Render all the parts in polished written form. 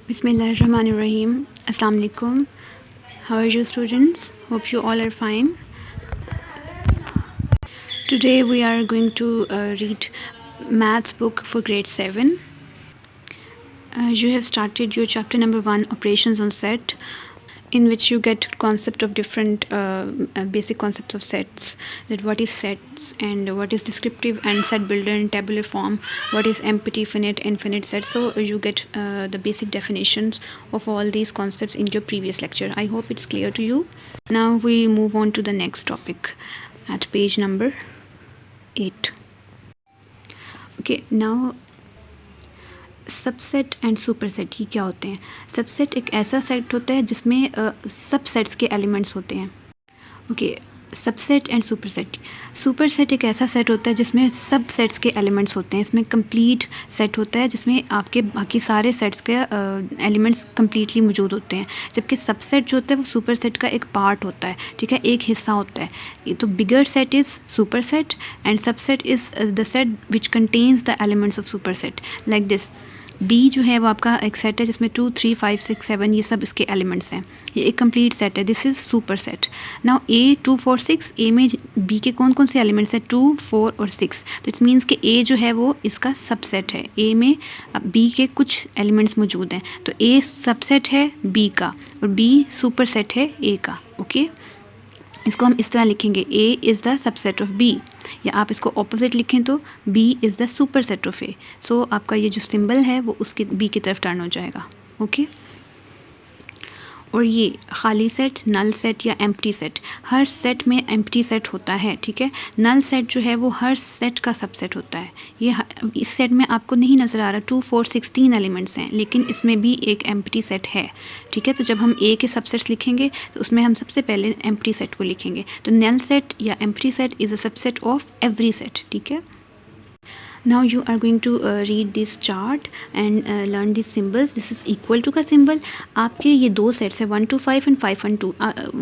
Bismillahirrahmanirrahim. Assalamu alaikum. How are you students? Hope you all are fine. Today we are going to read maths book for grade 7. You have started your chapter number 1, operations on set, in which you get concept of different basic concepts of sets, that what is sets and what is descriptive and set builder in tabular form, what is empty, finite, infinite set. So you get the basic definitions of all these concepts in your previous lecture. I hope it's clear to you. Now we move on to the next topic at page number 8. Okay, now subset and superset ये क्या होते हैं? Subset एक ऐसा set होता है जिसमें सब सेट्स के एलिमेंट्स होते हैं. Okay, subset and superset. Superset एक ऐसा सेट होता है जिसमें सब सेट्स के एलिमेंट्स होते हैं. इसमें कंप्लीट सेट होता है जिसमें आपके बाकी सारे सेट्स के एलिमेंट्स कंप्लीटली मौजूद होते हैं. जबकि सबसेट जो होता है वो सुपरसेट का एक पार्ट होता है, ठीक है, एक हिस्सा होता है. तो bigger set is superset and subset is the set which contains the elements of superset. Like this, B जो है वो आपका एक सेट है जिसमें 2, 3, 5, 6, 7 ये सब इसके एलिमेंट्स हैं. ये एक कंप्लीट सेट है. This is superset. Now A 2, 4, 6, A में बी के कौन कौन से एलिमेंट्स हैं? 2, 4 और 6. तो इट्स मीन्स कि ए जो है वो इसका सबसेट है. ए में बी के कुछ एलिमेंट्स मौजूद हैं, तो ए सबसेट है बी का और बी सुपर सेट है ए का. ओके, इसको हम इस तरह लिखेंगे, A is the subset of B, या आप इसको ऑपोजिट लिखें तो B is the superset of A. So आपका ये जो सिंबल है वो उसके बी की तरफ टर्न हो जाएगा. ओके, और ये खाली सेट, नल सेट या एम्प्टी सेट, हर सेट में एम्प्टी सेट होता है, ठीक है. नल सेट जो है वो हर सेट का सबसेट होता है. ये इस सेट में आपको नहीं नज़र आ रहा, 2, 4, 16 एलिमेंट्स हैं, लेकिन इसमें भी एक एम्प्टी सेट है, ठीक है. तो जब हम ए के सबसेट्स लिखेंगे तो उसमें हम सबसे पहले एम्प्टी सेट को लिखेंगे. तो नल सेट या empty set is a subset of every set, ठीक है. Now you are going to read this chart and learn these symbols. This is equal to का symbol. आपके ये दो सेट्स है 1 to 5 and 5 and 2.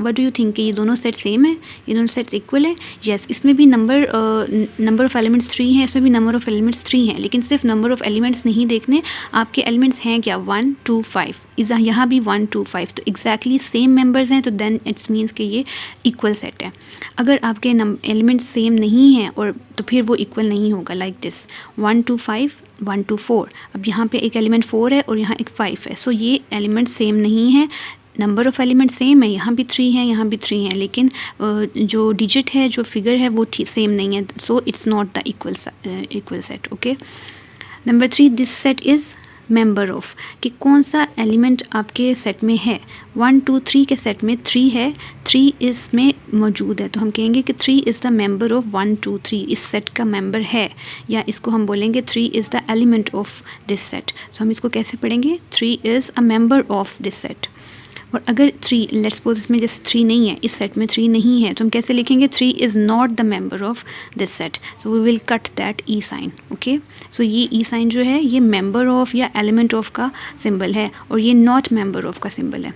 What do you think? ये दोनों set same है, ये दोनों सेट्स इक्वल है? Yes, इसमें भी नंबर ऑफ एलिमेंट्स 3 हैं, इसमें भी नंबर ऑफ एलिमेंट्स 3 हैं, लेकिन सिर्फ नंबर ऑफ एलिमेंट्स नहीं देखने, आपके एलिमेंट्स हैं क्या? 1, 2, 5. यहाँ भी 1, 2, 5, तो एग्जैक्टली सेम मेंबर्स हैं, तो देन इट्स मीन्स कि ये इक्वल सेट है. अगर आपके एलिमेंट्स सेम नहीं हैं और तो फिर वो इक्वल नहीं होगा. Like this 1 to 5, 1 to 4. अब यहाँ पे एक एलिमेंट 4 है और यहाँ एक 5 है, सो ये एलिमेंट सेम नहीं है. नंबर ऑफ़ एलिमेंट सेम है, यहाँ भी 3 है, यहाँ भी 3 है, लेकिन जो डिजिट है, जो फिगर है वो सेम नहीं है. So it's not the equal set. Okay, number 3, this set is member of, कि कौन सा एलिमेंट आपके सेट में है. 1, 2, 3 के सेट में 3 है, 3 इसमें मौजूद है, तो हम कहेंगे कि 3 इज़ द मेंबर ऑफ 1, 2, 3. इस सेट का मेंबर है, या इसको हम बोलेंगे 3 is the element of this set. So हम इसको कैसे पढ़ेंगे? 3 is a member of this set. और अगर 3, लेट्स सपोज इसमें जैसे 3 नहीं है, इस सेट में 3 नहीं है, तो हम कैसे लिखेंगे? 3 is not the member of this set. So we will cut that E sign. Okay, so ये ई साइन जो है ये मेंबर ऑफ या एलिमेंट ऑफ का सिंबल है, और ये नॉट मेंबर ऑफ का सिंबल है.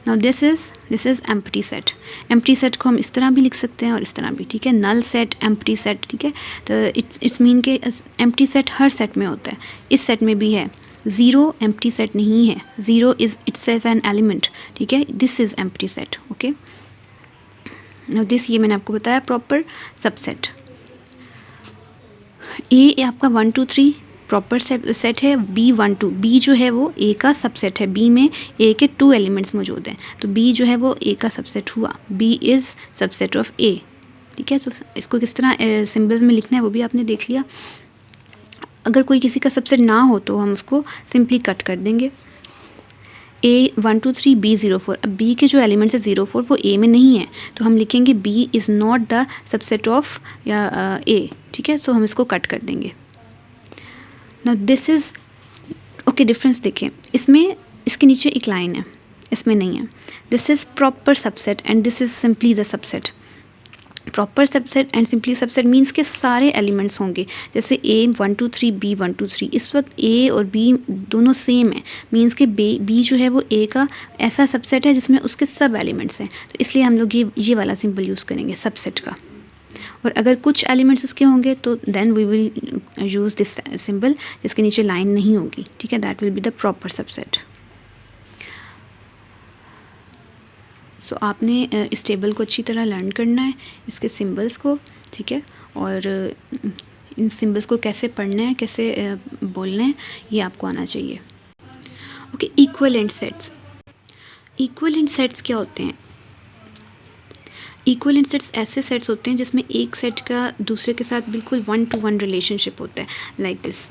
Now this is empty set. Empty set को हम इस तरह भी लिख सकते हैं और इस तरह भी, ठीक है. नल सेट, एम्प्टी सेट, ठीक है. तो इट्स मीन के एम्प्टी सेट हर सेट में होता है, इस सेट में भी है. 0 एम्प्टी सेट नहीं है, 0 इज़ इटसेल्फ एन एलिमेंट, ठीक है. This is empty set. Okay, now this ये मैंने आपको बताया प्रॉपर सबसेट. ए आपका 1, 2, 3 प्रॉपर सेट है. बी 1, 2, बी जो है वो ए का सबसेट है. बी में ए के 2 एलिमेंट्स मौजूद हैं, तो बी जो है वो ए का सबसेट हुआ. बी इज़ सबसेट ऑफ ए, ठीक है. तो इसको किस तरह सिंबल्स में लिखना है वो भी आपने देख लिया. अगर कोई किसी का सबसेट ना हो तो हम उसको सिंपली कट कर देंगे. ए 1, 2, 3, बी 0, 4. अब बी के जो एलिमेंट्स है 0, 4 वो ए में नहीं है, तो हम लिखेंगे B is not the subset of या ए, ठीक है. सो हम इसको कट कर देंगे. Now this is okay. Difference देखें, इसमें इसके नीचे एक लाइन है, इसमें नहीं है. This is proper subset and this is simply the subset. Proper subset and simply subset means के सारे एलिमेंट्स होंगे. जैसे ए 1, 2, 3, बी 1, 2, 3. इस वक्त ए और बी दोनों सेम है, मीन्स के बी जो है वो ए का ऐसा सबसेट है जिसमें उसके सब एलिमेंट्स हैं, तो इसलिए हम लोग ये वाला सिंबल यूज़ करेंगे सबसेट का. और अगर कुछ एलिमेंट्स उसके होंगे तो then we will use this symbol जिसके नीचे लाइन नहीं होगी, ठीक है. That will be the proper subset. So आपने इस टेबल को अच्छी तरह लर्न करना है, इसके सिंबल्स को, ठीक है, और इन सिंबल्स को कैसे पढ़ना है, कैसे बोलना है, ये आपको आना चाहिए। Okay, equivalent sets. Equivalent sets क्या होते हैं? इक्विवेलेंट सेट्स ऐसे सेट्स होते हैं जिसमें एक सेट का दूसरे के साथ बिल्कुल 1 to 1 रिलेशनशिप होता है, like this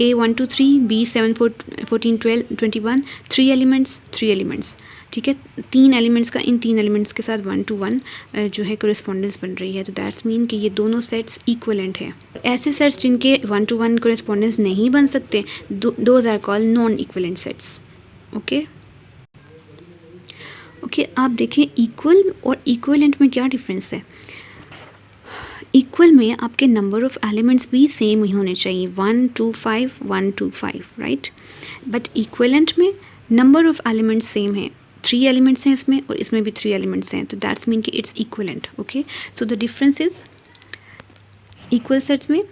A 1 2 3, B 7 14 12 21, 3 elements, ठीक है, 3 एलिमेंट्स का इन 3 एलिमेंट्स के साथ 1 to 1 जो है कोरिस्पोंडेंस बन रही है, तो दैट्स मीन कि ये दोनों सेट्स इक्विवेलेंट हैं। ऐसे सेट्स जिनके 1 to 1 कोरिस्पोंडेंस नहीं बन सकते, those are called non equivalent sets. Okay, आप देखें इक्वल और इक्विवेलेंट में क्या डिफरेंस है। इक्वल में आपके नंबर ऑफ़ एलिमेंट्स भी सेम ही होने चाहिए, 1 2 5 1 2 5, राइट। बट इक्विवेलेंट में नंबर ऑफ़ एलिमेंट्स सेम है, 3 एलिमेंट्स हैं इसमें और इसमें भी 3 एलिमेंट्स हैं, तो दैट्स मीन कि its equivalent. Okay, so the difference is equal sets में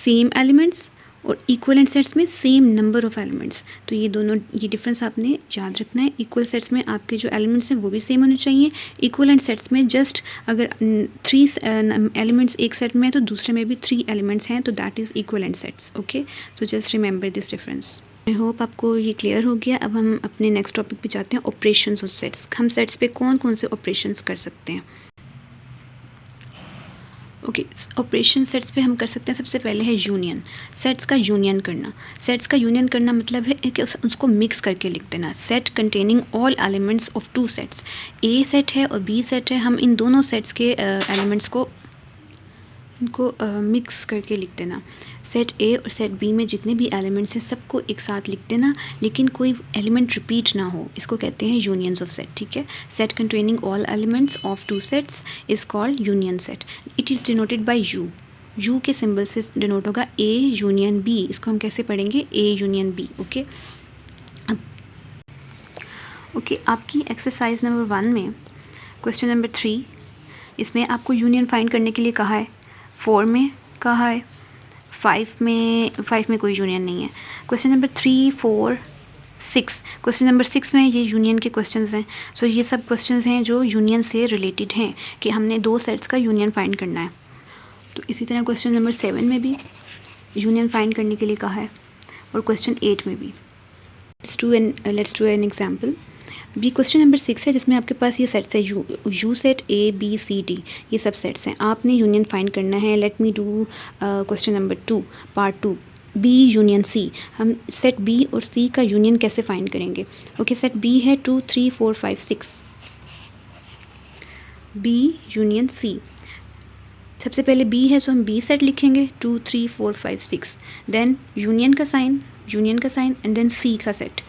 सेम एलिमेंट्स और इक्विवेलेंट सेट्स में सेम नंबर ऑफ़ एलिमेंट्स। तो ये डिफरेंस आपने याद रखना है। इक्वल सेट्स में आपके जो एलिमेंट्स हैं वो भी सेम होने चाहिए। इक्विवेलेंट सेट्स में जस्ट अगर 3 एलिमेंट्स एक सेट में है तो दूसरे में भी 3 एलिमेंट्स हैं, तो that is equivalent sets. Okay, so just remember this difference. I hope आपको ये क्लियर हो गया। अब हम अपने नेक्स्ट टॉपिक पे जाते हैं, ऑपरेशंस ऑफ सेट्स। हम सेट्स पे कौन कौन से ऑपरेशंस कर सकते हैं। ओके, ऑपरेशन सेट्स पे हम कर सकते हैं। सबसे पहले है यूनियन, सेट्स का यूनियन करना। सेट्स का यूनियन करना मतलब है कि उसको मिक्स करके लिख देना। Set containing all elements of 2 sets, A set है और बी सेट है, हम इन दोनों सेट्स के एलिमेंट्स को मिक्स करके लिख देना। सेट ए और सेट बी में जितने भी एलिमेंट्स हैं सबको एक साथ लिख देना, लेकिन कोई एलिमेंट रिपीट ना हो, इसको कहते हैं यूनियंस ऑफ सेट। ठीक है, set containing all elements of 2 sets is called union set. It is denoted by U. U के सिंबल से डिनोट होगा ए यूनियन बी। इसको हम कैसे पढ़ेंगे, A union B. Okay, okay, आपकी एक्सरसाइज नंबर 1 में क्वेश्चन नंबर 3, इसमें आपको यूनियन फाइंड करने के लिए कहा है। 4 में कहा है, 5 में कोई यूनियन नहीं है। क्वेश्चन नंबर 3, 4, 6, क्वेश्चन नंबर 6 में ये यूनियन के क्वेश्चंस हैं। सो ये सब क्वेश्चंस हैं जो यूनियन से रिलेटेड हैं, कि हमने 2 सेट्स का यूनियन फाइंड करना है। तो इसी तरह क्वेश्चन नंबर 7 में भी यूनियन फाइंड करने के लिए कहा है, और क्वेश्चन 8 में भी। Let's do an example. B question number 6 है, जिसमें आपके पास ये सेट्स है U set A B C D, ये सब सेट्स हैं। आपने यूनियन फाइंड करना है। Let me do question number 2 part 2, B union C. हम सेट बी और सी का यूनियन कैसे फाइंड करेंगे। ओके, सेट बी है 2 3 4 5 6, बी यूनियन सी। सबसे पहले बी है, सो हम बी सेट लिखेंगे 2 3 4 5 6, देन यूनियन का साइन एंड देन सी का set,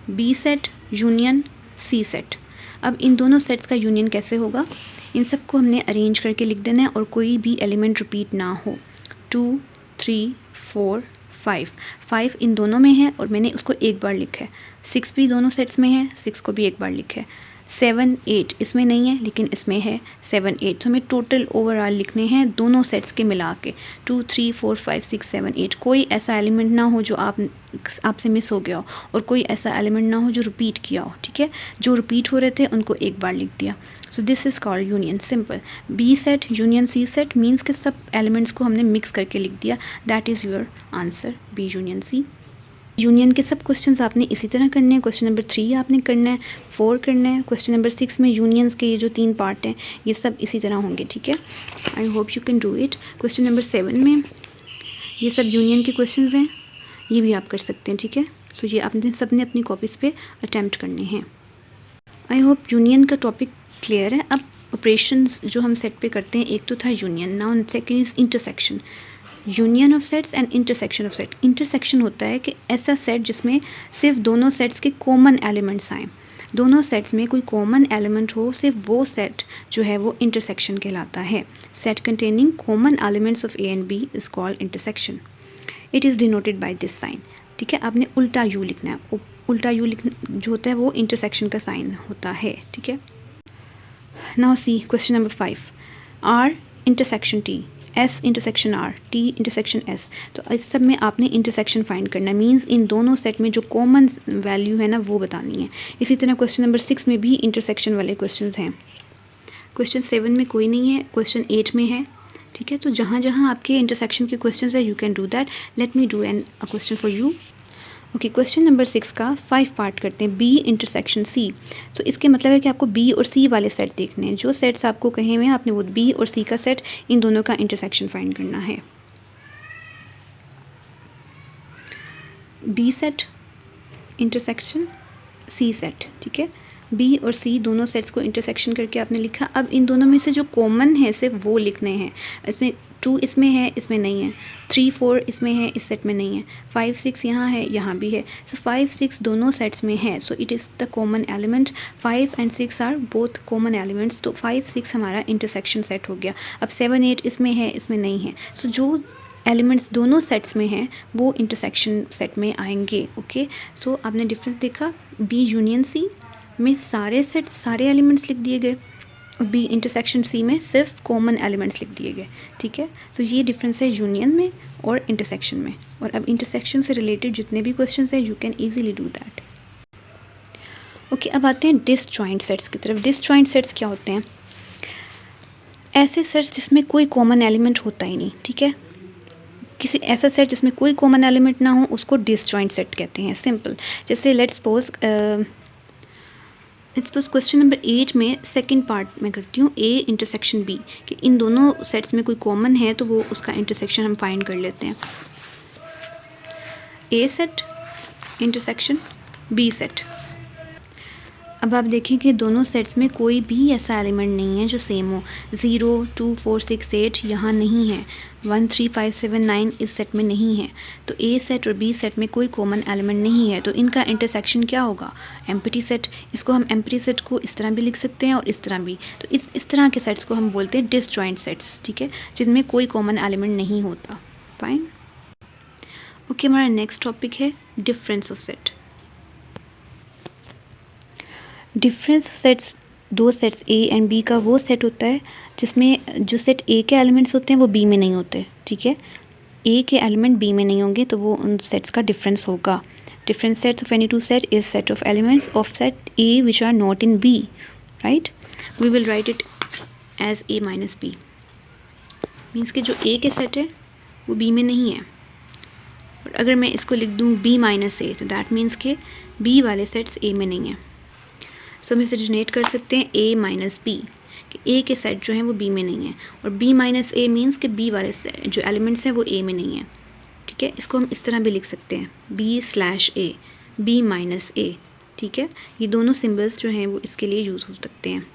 B set union C set. अब इन दोनों सेट्स का यूनियन कैसे होगा, इन सब को हमने अरेंज करके लिख देना है और कोई भी एलिमेंट रिपीट ना हो। 2 3 4 5 इन दोनों में है और मैंने उसको एक बार लिखा है। 6 भी दोनों सेट्स में है, 6 को भी एक बार लिखा है। 7 8 इसमें नहीं है, लेकिन इसमें है 7 8। तो हमें टोटल ओवरऑल लिखने हैं दोनों सेट्स के मिला के 2 3 4 5 6 7 8। कोई ऐसा एलिमेंट ना हो जो आपसे मिस हो गया हो, और कोई ऐसा एलिमेंट ना हो जो रिपीट किया हो। ठीक है, जो रिपीट हो रहे थे उनको एक बार लिख दिया। So this is called union, simple. B set union C set means के सब एलिमेंट्स को हमने मिक्स करके लिख दिया। That is your answer, B union C. Union के सब क्वेश्चंस आपने इसी तरह करने हैं। क्वेश्चन नंबर 3 आपने करना है, 4 करना है। क्वेश्चन नंबर 6 में यूनियंस के ये जो 3 पार्ट हैं ये सब इसी तरह होंगे। ठीक है, I hope you can do it. Question number 7 में ये सब यूनियन के क्वेश्चंस हैं, ये भी आप कर सकते हैं। ठीक है, सो ये आपने सबने अपनी कॉपीज़ पे अटैम्प्ट करने हैं। आई होप यूनियन का टॉपिक क्लियर है। अब ऑपरेशंस जो हम सेट पे करते हैं, एक तो था union, now second is intersection. Union of sets and intersection of set. Intersection होता है कि ऐसा सेट जिसमें सिर्फ दोनों सेट्स के कॉमन एलिमेंट्स आएँ, दोनों सेट्स में कोई कॉमन एलिमेंट हो, सिर्फ वो सेट जो है वो इंटरसेक्शन कहलाता है। Set containing common elements of A and B is called intersection. It is denoted by this sign. ठीक है, आपने उल्टा यू लिखना है। उल्टा यू जो होता है वो इंटरसेक्शन का साइन होता है। ठीक है, now C question number 5, R intersection T S intersection R, T intersection S, तो इस सब में आपने इंटरसेक्शन फाइंड करना है, मींस इन दोनों सेट में जो कॉमन वैल्यू है ना वो बतानी है। इसी तरह क्वेश्चन नंबर 6 में भी इंटरसेक्शन वाले क्वेश्चंस हैं। क्वेश्चन 7 में कोई नहीं है, क्वेश्चन 8 में है, ठीक है। तो जहाँ जहाँ आपके इंटरसेक्शन के क्वेश्चंस है, you can do that. Late me do an a question for you. Okay, question number 6 का 5 पार्ट करते हैं, बी इंटरसेक्शन सी। तो इसके मतलब है कि आपको बी और सी वाले सेट देखने हैं, जो सेट्स आपको कहे हुए हैं आपने वो बी और सी का सेट, इन दोनों का इंटरसेक्शन फाइंड करना है। B set intersection C set, ठीक है। बी और सी दोनों सेट्स को इंटरसेक्शन करके आपने लिखा। अब इन दोनों में से जो कॉमन है सिर्फ वो लिखने हैं। इसमें 2 इसमें है, इसमें नहीं है, 3 4 इसमें है, इस सेट में नहीं है, 5 6 यहाँ है, यहाँ भी है। सो 5 6 दोनों सेट्स में है, so it is the common element. 5 and 6 are both common elements, तो 5 6 हमारा इंटरसेक्शन सेट हो गया। अब 7 8 इसमें है, इसमें नहीं है, सो जो एलिमेंट्स दोनों सेट्स में हैं वो इंटरसेक्शन सेट में आएंगे। ओके, सो आपने डिफरेंस देखा, बी यूनियन सी में सारे सेट्स सारे एलिमेंट्स लिख दिए गए, और बी इंटरसेक्शन सी में सिर्फ कॉमन एलिमेंट्स लिख दिए गए, ठीक है। सो ये डिफरेंस है यूनियन में और इंटरसेक्शन में। और अब इंटरसेक्शन से रिलेटेड जितने भी क्वेश्चंस हैं, you can easily do that. Okay, अब आते हैं डिसजॉइंट सेट्स की तरफ। डिसजॉइंट सेट्स क्या होते हैं? ऐसे सेट्स जिसमें कोई कॉमन एलिमेंट होता ही नहीं, ठीक है। किसी ऐसा सेट जिसमें कोई कॉमन एलिमेंट ना हो उसको डिसजॉइंट सेट कहते हैं, सिंपल। जैसे लेट्स सपोज क्वेश्चन नंबर 8 में सेकंड पार्ट में करती हूँ, ए इंटरसेक्शन बी, कि इन दोनों सेट्स में कोई कॉमन है तो वो उसका इंटरसेक्शन हम फाइंड कर लेते हैं। ए सेट इंटरसेक्शन बी सेट। अब आप देखें कि दोनों सेट्स में कोई भी ऐसा एलिमेंट नहीं है जो सेम हो। 0 2 4 6 8 यहाँ नहीं है, 1 3 5 7 9 इस सेट में नहीं है। तो ए सेट और बी सेट में कोई कॉमन एलिमेंट नहीं है, तो इनका इंटरसेक्शन क्या होगा? Empty set. इसको हम एम्प्टी सेट को इस तरह भी लिख सकते हैं और इस तरह भी। तो इस तरह के सेट्स को हम बोलते हैं डिसजॉइंट सेट्स, ठीक है, जिनमें कोई कॉमन एलिमेंट नहीं होता। फाइन। ओके, हमारा नेक्स्ट टॉपिक है difference of set. Difference sets, दो सेट्स ए एंड बी का वो सेट होता है जिसमें जो सेट ए के एलिमेंट्स होते हैं वो बी में नहीं होते, ठीक है। ए के एलिमेंट बी में नहीं होंगे तो वो उन सेट्स का डिफरेंस होगा। Difference set of any two set is set of elements of set A which are not in B, right. We will write it as A minus B. Means कि जो ए के सेट है वो B में नहीं है, और अगर मैं इसको लिख दूँ बी माइनस ए, तो दैट मीन्स के बी वाले सेट्स ए में नहीं है। सो हम इसे डिनोट कर सकते हैं ए माइनस बी, कि ए के सेट जो हैं वो बी में नहीं है, और बी माइनस ए मीन्स के बी वाले जो एलिमेंट्स हैं वो ए में नहीं है, ठीक है। इसको हम इस तरह भी लिख सकते हैं, B slash A, B minus A, ठीक है। ये दोनों सिम्बल्स जो हैं वो इसके लिए यूज़ हो सकते हैं।